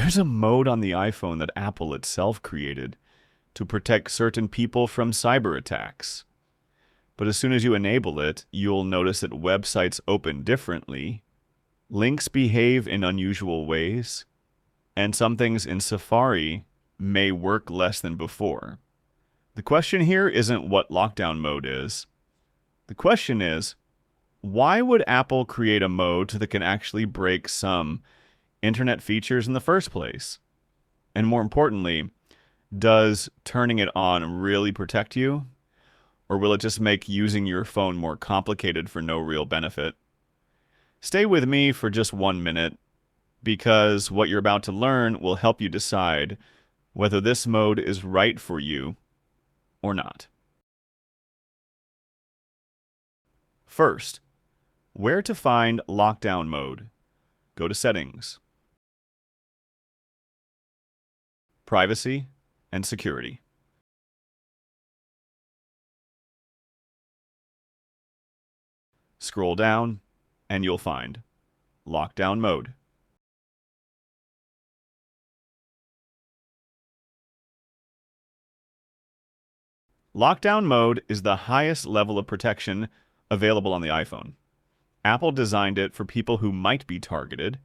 There's a mode on the iPhone that Apple itself created to protect certain people from cyber attacks. But as soon as you enable it, you'll notice that websites open differently, links behave in unusual ways, and some things in Safari may work less than before. The question here isn't what lockdown mode is. The question is, why would Apple create a mode that can actually break some internet features in the first place? And more importantly, does turning it on really protect you? Or will it just make using your phone more complicated for no real benefit? Stay with me for just 1 minute, because what you're about to learn will help you decide whether this mode is right for you or not. First, where to find lockdown mode? Go to Settings, Privacy, and Security. Scroll down, and you'll find Lockdown Mode. Lockdown mode is the highest level of protection available on the iPhone. Apple designed it for people who might be targeted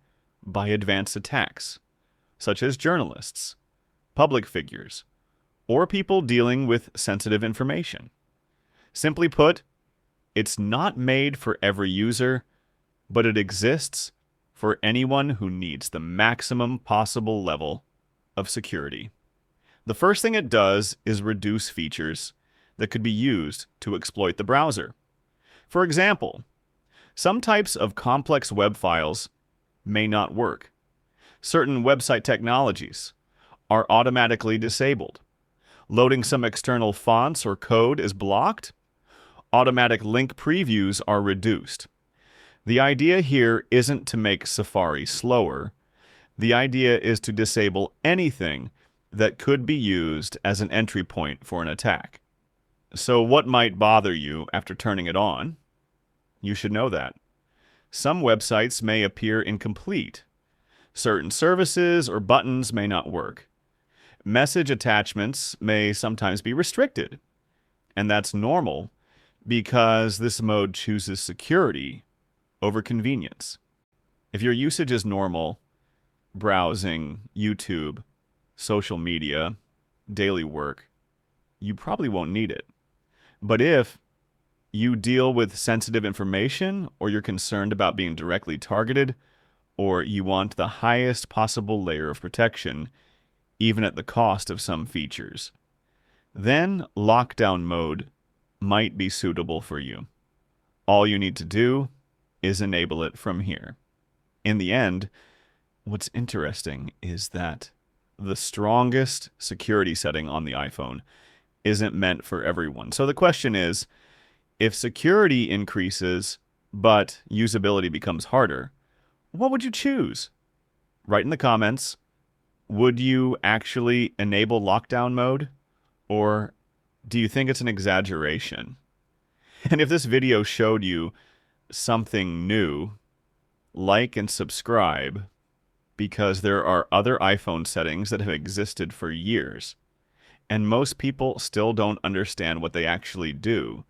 by advanced attacks, such as journalists, public figures, or people dealing with sensitive information. Simply put, it's not made for every user, but it exists for anyone who needs the maximum possible level of security. The first thing it does is reduce features that could be used to exploit the browser. For example, some types of complex web files may not work. Certain website technologies are automatically disabled. Loading some external fonts or code is blocked. Automatic link previews are reduced. The idea here isn't to make Safari slower. The idea is to disable anything that could be used as an entry point for an attack. So what might bother you after turning it on? You should know that. Some websites may appear incomplete. Certain services or buttons may not work. Message attachments may sometimes be restricted. And that's normal because this mode chooses security over convenience. If your usage is normal, browsing, YouTube, social media, daily work, you probably won't need it. But if you deal with sensitive information, or you're concerned about being directly targeted, or you want the highest possible layer of protection, even at the cost of some features, then lockdown mode might be suitable for you. All you need to do is enable it from here. In the end, what's interesting is that the strongest security setting on the iPhone isn't meant for everyone. So the question is, if security increases, but usability becomes harder, what would you choose? Write in the comments, would you actually enable lockdown mode? Or do you think it's an exaggeration? And if this video showed you something new, like and subscribe, because there are other iPhone settings that have existed for years, and most people still don't understand what they actually do.